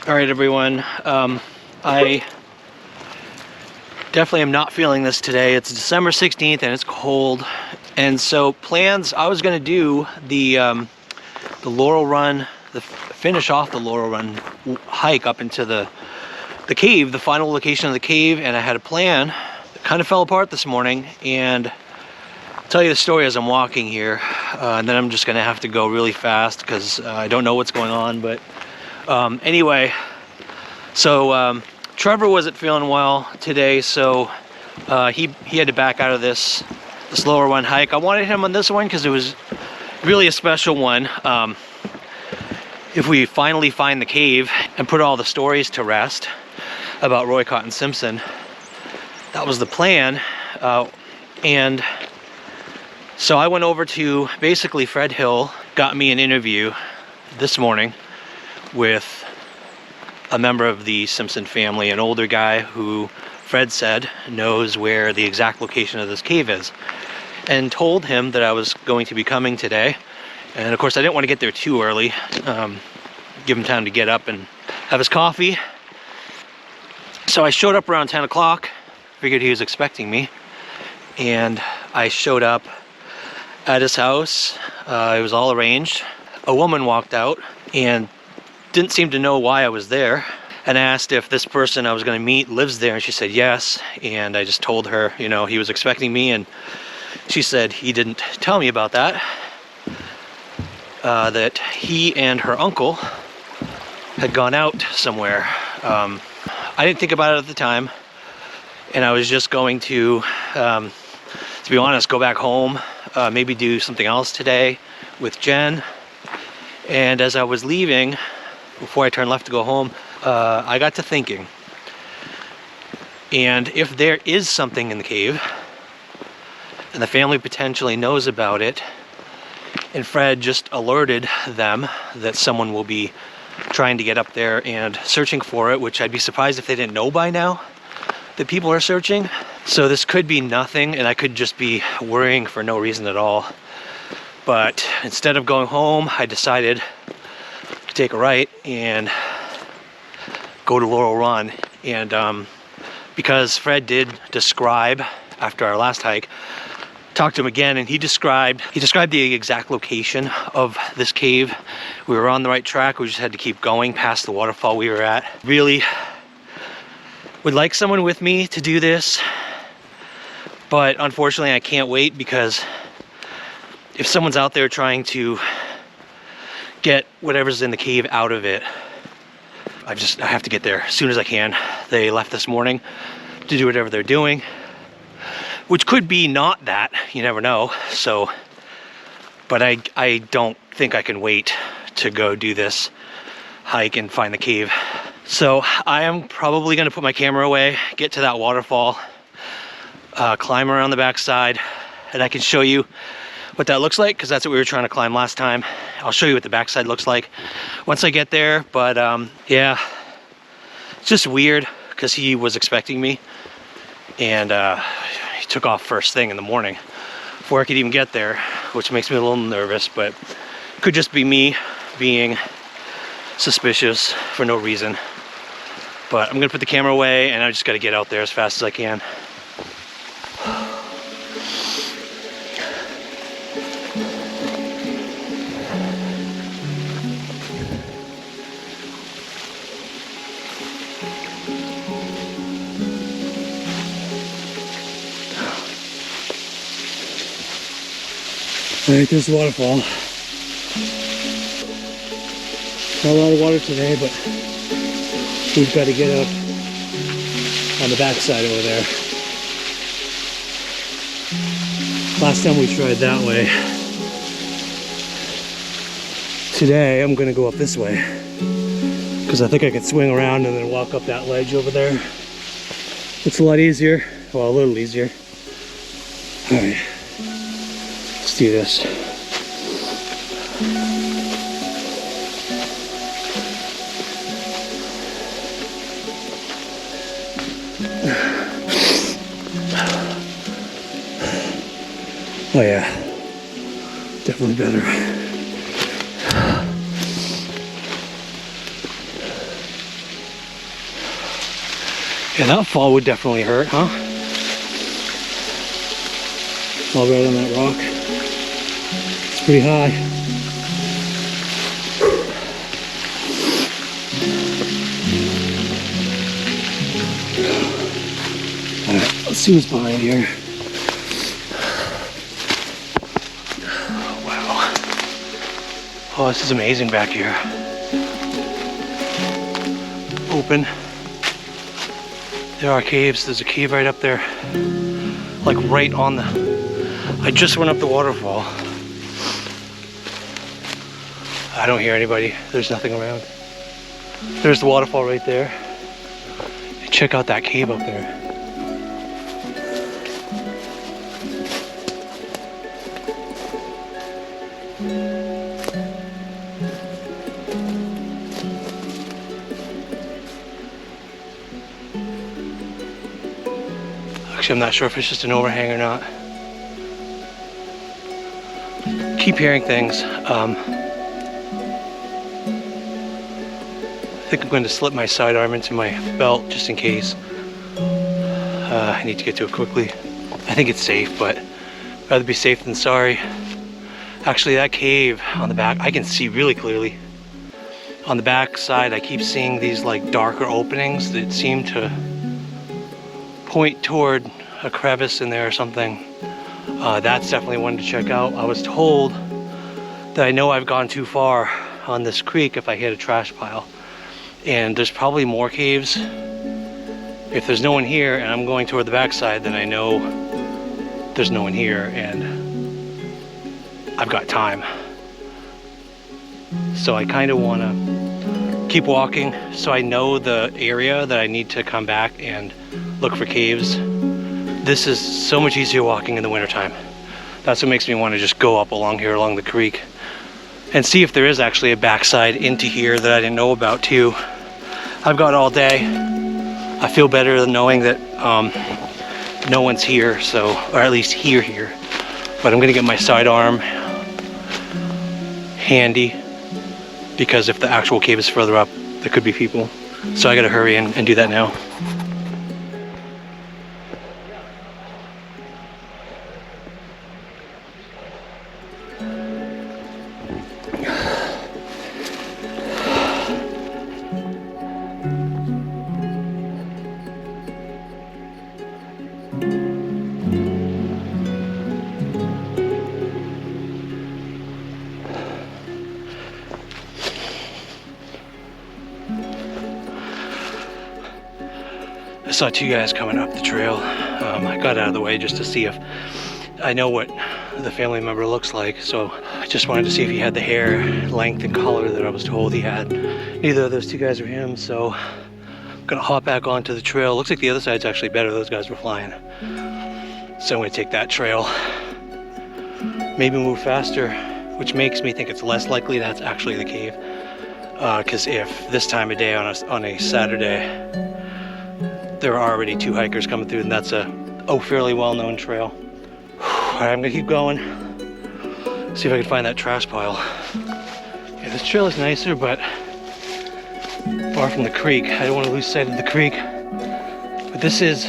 All right, everyone. I definitely am not feeling this today. It's December 16th and it's cold. And so plans, I was gonna do the Laurel Run, finish off the Laurel Run hike up into the cave, the final location of the cave, and I had a plan that kind of fell apart this morning, and I'll tell you the story as I'm walking here, and then I'm just gonna have to go really fast because I don't know what's going on, but anyway, so Trevor wasn't feeling well today, so he had to back out of this Laurel Run hike. I wanted him on this one because it was really a special one. If we finally find the cave and put all the stories to rest about Roycott and Simpson, that was the plan. And so I went over to basically Fred Hill, got me an interview this morning with a member of the Simpson family, an older guy who Fred said knows where the exact location of this cave is, and told him that I was going to be coming today. And of course I didn't want to get there too early, give him time to get up and have his coffee. So I showed up around 10 o'clock, figured he was expecting me, and I showed up at his house. It was all arranged. A woman walked out and didn't seem to know why I was there, and asked if this person I was going to meet lives there, and she said yes. And I just told her, you know, he was expecting me, and she said he didn't tell me about that, that he and her uncle had gone out somewhere. I didn't think about it at the time, and I was just going to be honest, go back home, maybe do something else today with Jen. And as I was leaving, before I turned left to go home, I got to thinking, and if there is something in the cave and the family potentially knows about it, and Fred just alerted them that someone will be trying to get up there and searching for it, which I'd be surprised if they didn't know by now that people are searching. So this could be nothing, and I could just be worrying for no reason at all. But instead of going home, I decided to take a right and go to Laurel Run. And because Fred did describe, after our last hike, talked to him again, and he described the exact location of this cave. We were on the right track. We just had to keep going past the waterfall we were at. Really would like someone with me to do this, but unfortunately I can't wait, because if someone's out there trying to get whatever's in the cave out of it, I have to get there as soon as I can. They left this morning to do whatever they're doing, which could be not that, you never know. So, but I don't think I can wait to go do this hike and find the cave. So I am probably gonna put my camera away, get to that waterfall, climb around the backside, and I can show you what that looks like, because that's what we were trying to climb last time. I'll show you what the backside looks like once I get there. But yeah, it's just weird because he was expecting me, and he took off first thing in the morning before I could even get there, which makes me a little nervous, but could just be me being suspicious for no reason. But I'm gonna put the camera away, and I just gotta get out there as fast as I can. All right, there's the waterfall. Not a lot of water today, but we've got to get up on the backside over there. Last time we tried that way. Today I'm gonna go up this way, because I think I could swing around and then walk up that ledge over there. It's a lot easier, well, a little easier. All right, let's do this. Oh yeah, definitely better. Yeah, that fall would definitely hurt, huh? All right on that rock. It's pretty high. Alright, let's see what's behind here. Wow. Oh, this is amazing back here. Open. There are caves. There's a cave right up there. Like right on the... I just went up the waterfall. I don't hear anybody. There's nothing around. There's the waterfall right there. And check out that cave up there. Actually, I'm not sure if it's just an overhang or not. Keep hearing things. I think I'm going to slip my sidearm into my belt just in case. I need to get to it quickly. I think it's safe, but rather be safe than sorry. Actually, that cave on the back, I can see really clearly. On the back side, I keep seeing these like darker openings that seem to point toward a crevice in there or something. That's definitely one to check out. I was told that I know I've gone too far on this creek if I hit a trash pile. And there's probably more caves. If there's no one here and I'm going toward the backside, then I know there's no one here and I've got time. So I kind of want to keep walking so I know the area that I need to come back and look for caves. This is so much easier walking in the wintertime. That's what makes me want to just go up along here, along the creek, and see if there is actually a backside into here that I didn't know about too. I've got all day. I feel better than knowing that no one's here, so, or at least here. But I'm gonna get my sidearm handy because if the actual cave is further up, there could be people. So I gotta hurry and do that now. I saw two guys coming up the trail. I got out of the way just to see if I know what the family member looks like, so I just wanted to see if he had the hair length and color that I was told he had. Neither of those two guys are him, so I'm gonna hop back onto the trail. Looks like the other side's actually better. Those guys were flying. So I'm gonna take that trail, maybe move faster, which makes me think it's less likely that's actually the cave. Because if this time of day on a Saturday, there are already two hikers coming through, and that's a fairly well-known trail. Alright, I'm gonna keep going. See if I can find that trash pile. Yeah, this trail is nicer, but far from the creek. I don't want to lose sight of the creek. But this is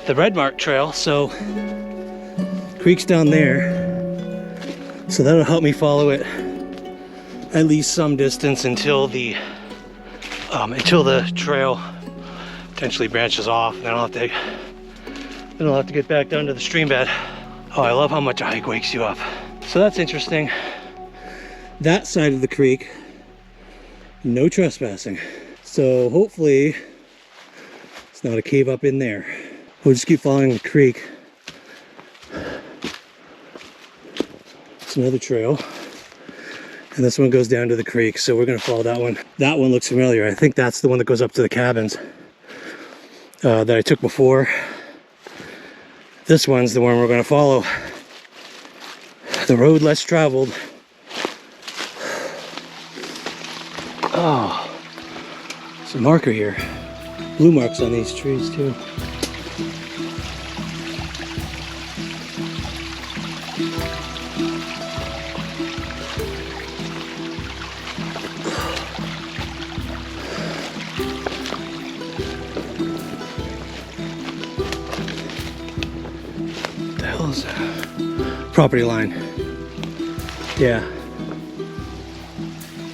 the Red Mark Trail, so creek's down there. So that'll help me follow it at least some distance until the trail potentially branches off, and then I'll have to get back down to the stream bed. Oh, I love how much a hike wakes you up. So that's interesting. That side of the creek, no trespassing. So hopefully it's not a cave up in there. We'll just keep following the creek. It's another trail. And this one goes down to the creek, so we're gonna follow that one. That one looks familiar. I think that's the one that goes up to the cabins that I took before. This one's the one we're gonna follow. The road less traveled. Oh, there's a marker here. Blue marks on these trees too. this property line. Yeah.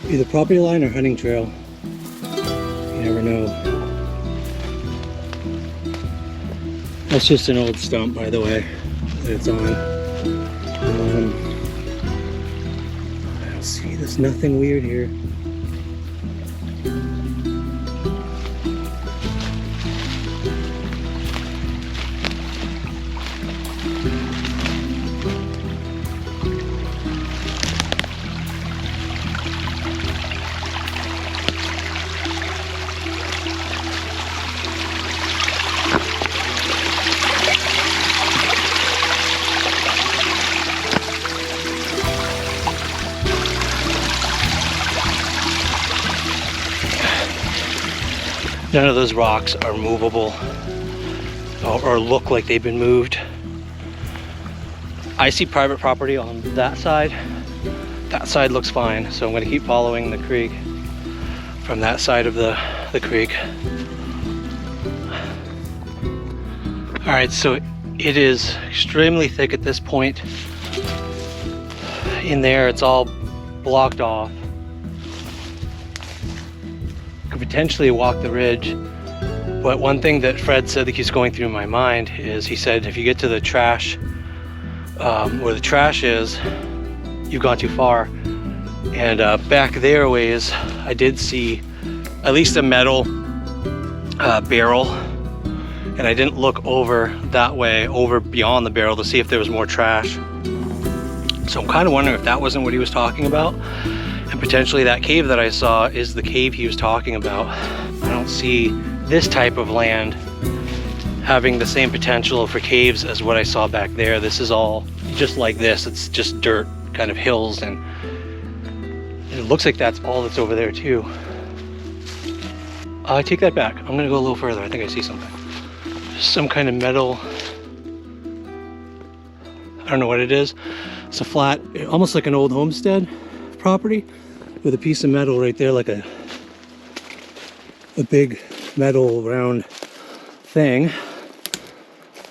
Either property line or hunting trail. You never know. That's just an old stump, by the way, that it's on. I don't see, there's nothing weird here. None of those rocks are movable or look like they've been moved. I see private property on that side. That side looks fine, so I'm going to keep following the creek from that side of the creek. Alright, so it is extremely thick at this point. In there, it's all blocked off. Could potentially walk the ridge, but one thing that Fred said that keeps going through my mind is, he said if you get to the trash, where the trash is, you've gone too far. And back there ways, I did see at least a metal barrel, and I didn't look over that way, over beyond the barrel, to see if there was more trash. So I'm kind of wondering if that wasn't what he was talking about. And potentially that cave that I saw is the cave he was talking about. I don't see this type of land having the same potential for caves as what I saw back there. This is all just like this. It's just dirt, kind of hills, and it looks like that's all that's over there too. I take that back. I'm gonna go a little further. I think I see something. Some kind of metal. I don't know what it is. It's a flat, almost like an old homestead property with a piece of metal right there, like a big metal round thing.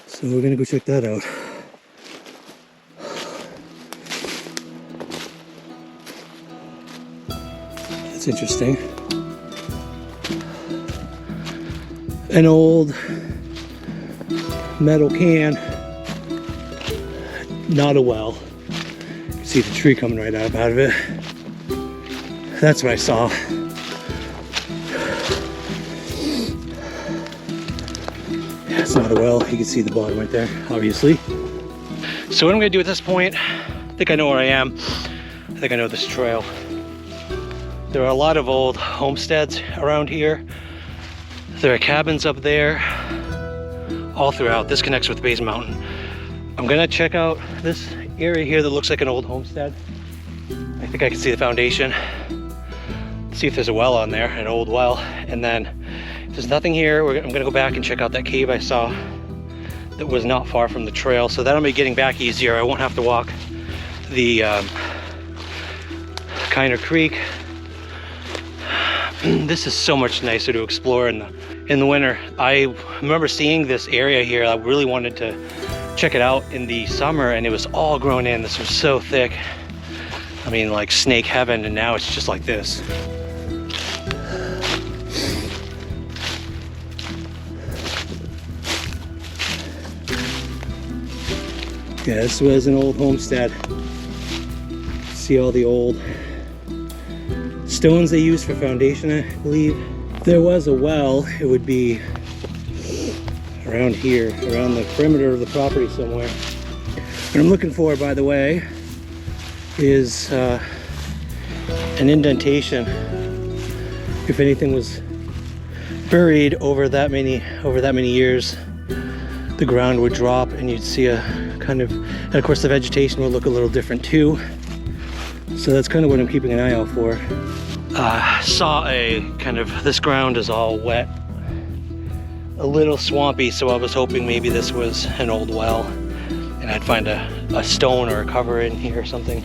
So we're gonna go check that out. That's interesting. An old metal can, not a well. You can see the tree coming right out of it. That's what I saw. Yeah, it's not a well. You can see the bottom right there, obviously. So what I'm gonna do at this point, I think I know where I am. I think I know this trail. There are a lot of old homesteads around here. There are cabins up there, all throughout. This connects with Base Mountain. I'm gonna check out this area here that looks like an old homestead. I think I can see the foundation. See if there's a well on there, an old well. And then if there's nothing here, I'm gonna go back and check out that cave I saw that was not far from the trail. So that'll make getting back easier. I won't have to walk the Kiner Creek. This is so much nicer to explore in the winter. I remember seeing this area here. I really wanted to check it out in the summer, and it was all grown in. This was so thick. I mean, like snake heaven, and now it's just like this. Yeah, this was an old homestead. See all the old stones they used for foundation, I believe. If there was a well, it would be around here, around the perimeter of the property somewhere. What I'm looking for, by the way, is an indentation. If anything was buried over that many years, the ground would drop and you'd see a kind of, and of course the vegetation would look a little different too. So that's kind of what I'm keeping an eye out for. Saw a kind of, this ground is all wet, a little swampy, so I was hoping maybe this was an old well and I'd find a stone or a cover in here or something.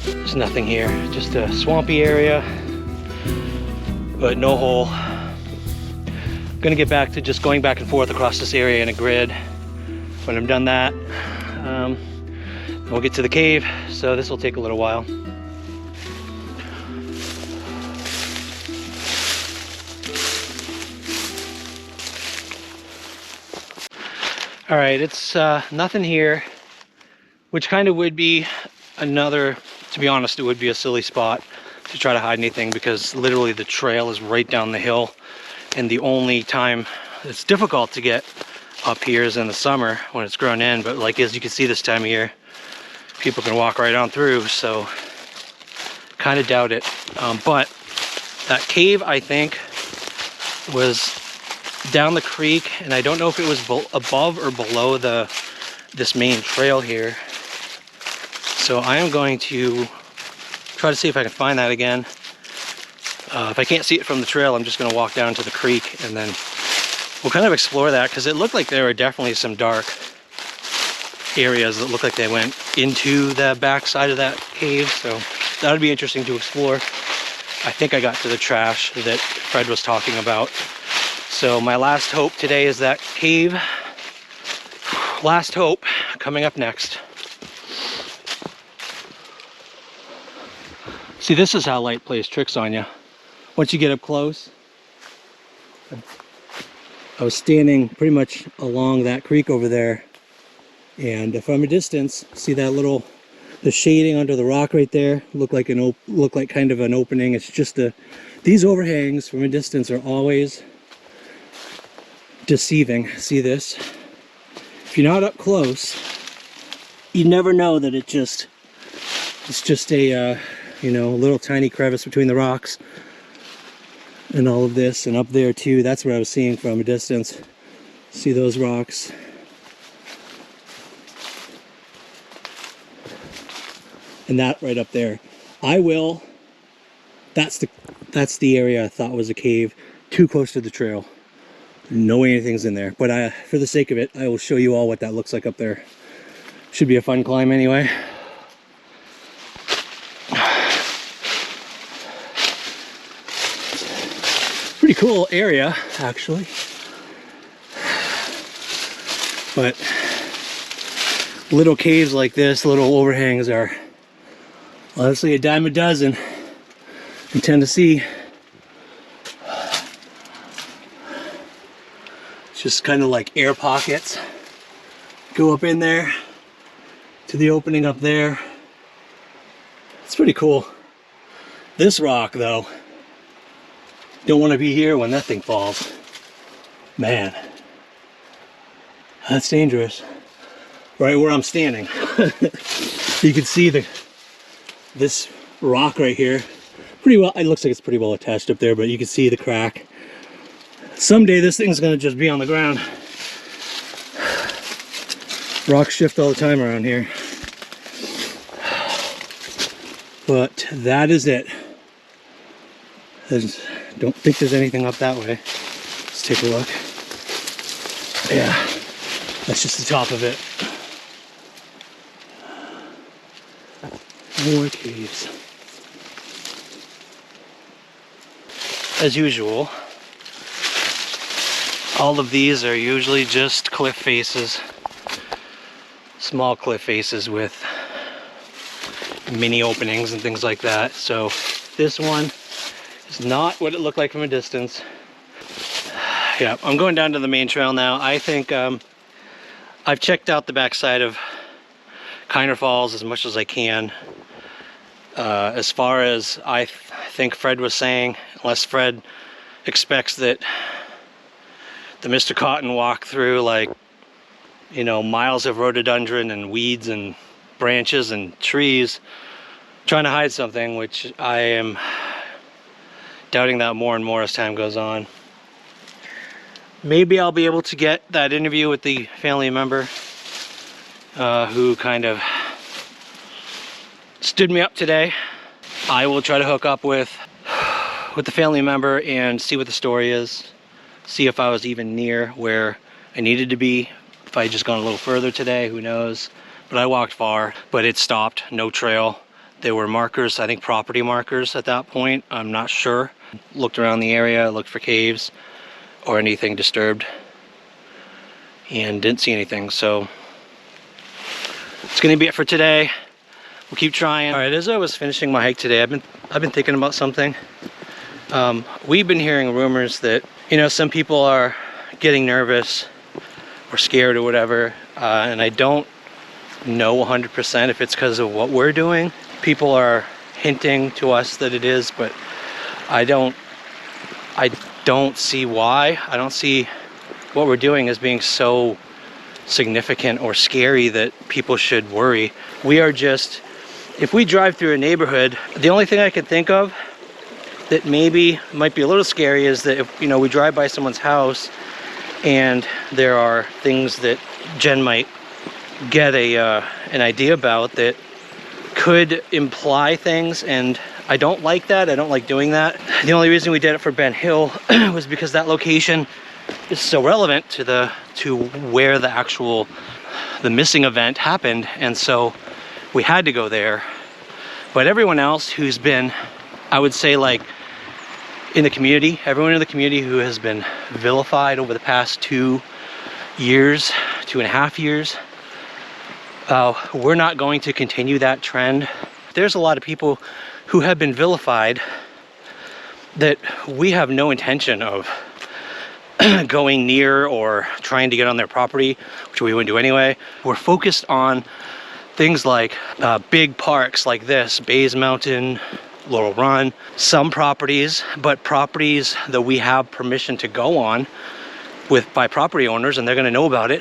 There's nothing here, just a swampy area, but no hole. I'm gonna get back to just going back and forth across this area in a grid, When I'm done that, we'll get to the cave, so this will take a little while. All right, it's nothing here, which kind of would be another, to be honest, it would be a silly spot to try to hide anything, because literally the trail is right down the hill, and the only time it's difficult to get up here is in the summer when it's grown in. But like, as you can see this time of year, people can walk right on through, so kind of doubt it. But that cave, I think, was down the creek, and I don't know if it was above or below this main trail here. So I am going to try to see if I can find that again. If I can't see it from the trail, I'm just going to walk down to the creek, and then we'll kind of explore that, because it looked like there were definitely some dark areas that looked like they went into the back side of that cave. So that would be interesting to explore. I think I got to the trash that Fred was talking about. So my last hope today is that cave. Last hope coming up next. See, this is how light plays tricks on you. Once you get up close, I was standing pretty much along that creek over there, and from a distance, see that the shading under the rock right there, look like kind of an opening. It's just these overhangs from a distance are always deceiving. See this? If you're not up close, you never know that it's just a little tiny crevice between the rocks and all of this. And up there too, that's what I was seeing from a distance. See those rocks? And that right up there. That's the area I thought was a cave, too close to the trail. No way anything's in there, but for the sake of it, I will show you all what that looks like up there. Should be a fun climb anyway. Pretty cool area, actually. But little caves like this, little overhangs, are honestly a dime a dozen in Tennessee. Just kind of like air pockets. Go up in there to the opening up there. It's pretty cool. This rock though, don't want to be here when that thing falls. Man, that's dangerous. Right where I'm standing. You can see this rock right here. Pretty well, it looks like it's pretty well attached up there, but you can see the crack. Someday this thing's gonna just be on the ground. Rocks shift all the time around here. But that is it. I don't think there's anything up that way. Let's take a look. Yeah, that's just the top of it. More caves. As usual, all of these are usually just cliff faces. Small cliff faces with mini openings and things like that. So this one is not what it looked like from a distance. Yeah, I'm going down to the main trail now. I think I've checked out the backside of Kiner Falls as much as I can. As far as I think Fred was saying, unless Fred expects that the Mr. Cotton walk through like, miles of rhododendron and weeds and branches and trees trying to hide something, which I am doubting that more and more as time goes on. Maybe I'll be able to get that interview with the family member who kind of stood me up today. I will try to hook up with the family member and see what the story is. See if I was even near where I needed to be. If I had just gone a little further today, who knows. But I walked far, but it stopped, no trail. There were markers, I think property markers at that point. I'm not sure. Looked around the area, looked for caves or anything disturbed. and didn't see anything. So it's gonna be it for today. We'll keep trying. All right, as I was finishing my hike today, I've been thinking about something. We've been hearing rumors that, you know, some people are getting nervous or scared or whatever, and I don't know 100% if it's because of what we're doing. People are hinting to us that it is, but I don't see why. I don't see what we're doing as being so significant or scary that people should worry. We are just, if we drive through a neighborhood, the only thing I could think of that maybe might be a little scary is that if, you know, we drive by someone's house and there are things that Jen might get an idea about that could imply things, and I don't like that. I don't like doing that. The only reason we did it for Ben Hill was because that location is so relevant to where the missing event happened, and so we had to go there. But everyone else who's been, I would say, like, in the community, everyone in the community who has been vilified over the past 2 years, 2.5 years, we're not going to continue that trend. There's a lot of people who have been vilified that we have no intention of going near or trying to get on their property, which we wouldn't do anyway. We're focused on things like big parks like this, Bays Mountain, Laurel Run, some properties, but properties that we have permission to go on by property owners, and they're going to know about it.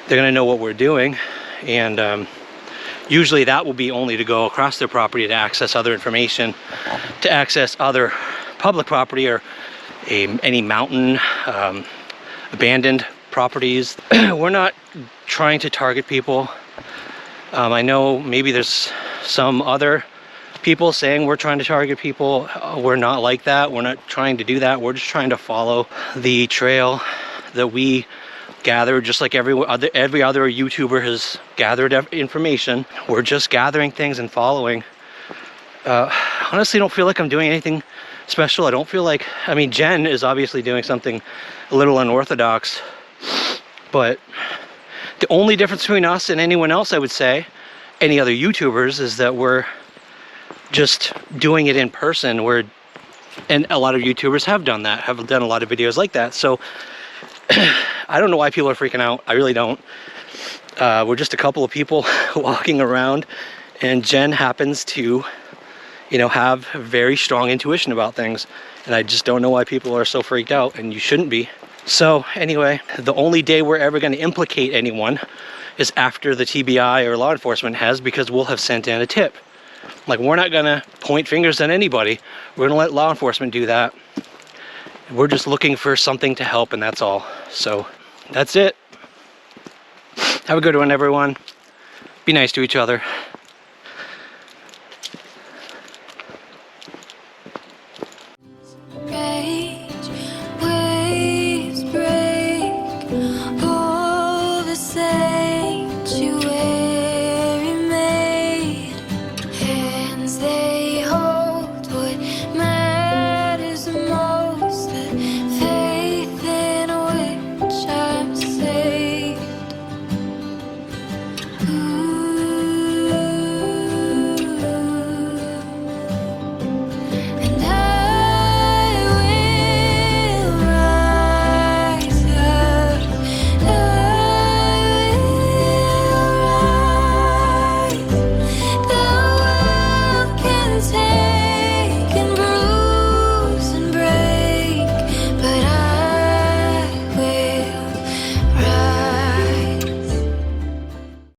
They're going to know what we're doing, and usually that will be only to go across their property to access other information, to access other public property or any mountain, abandoned properties. We're not trying to target people. I know maybe there's some other people saying we're trying to target people. We're not like that. We're not trying to do that. We're just trying to follow the trail that we gathered, just like every other YouTuber has gathered information. We're just gathering things and following. Honestly, don't feel like I'm doing anything special. I don't feel like, I mean, Jen is obviously doing something a little unorthodox, but the only difference between us and anyone else, I would say, any other YouTubers, is that we're just doing it in person. And a lot of YouTubers have done that, have done a lot of videos like that. So I don't know why people are freaking out. I really don't. We're just a couple of people walking around, and Jen happens to, you know, have very strong intuition about things, and I just don't know why people are so freaked out, and you shouldn't be. So anyway, the only day we're ever going to implicate anyone is after the TBI or law enforcement has, because we'll have sent in a tip. Like, we're not going to point fingers at anybody. We're going to let law enforcement do that. We're just looking for something to help, and that's all. So that's it. Have a good one, everyone. Be nice to each other.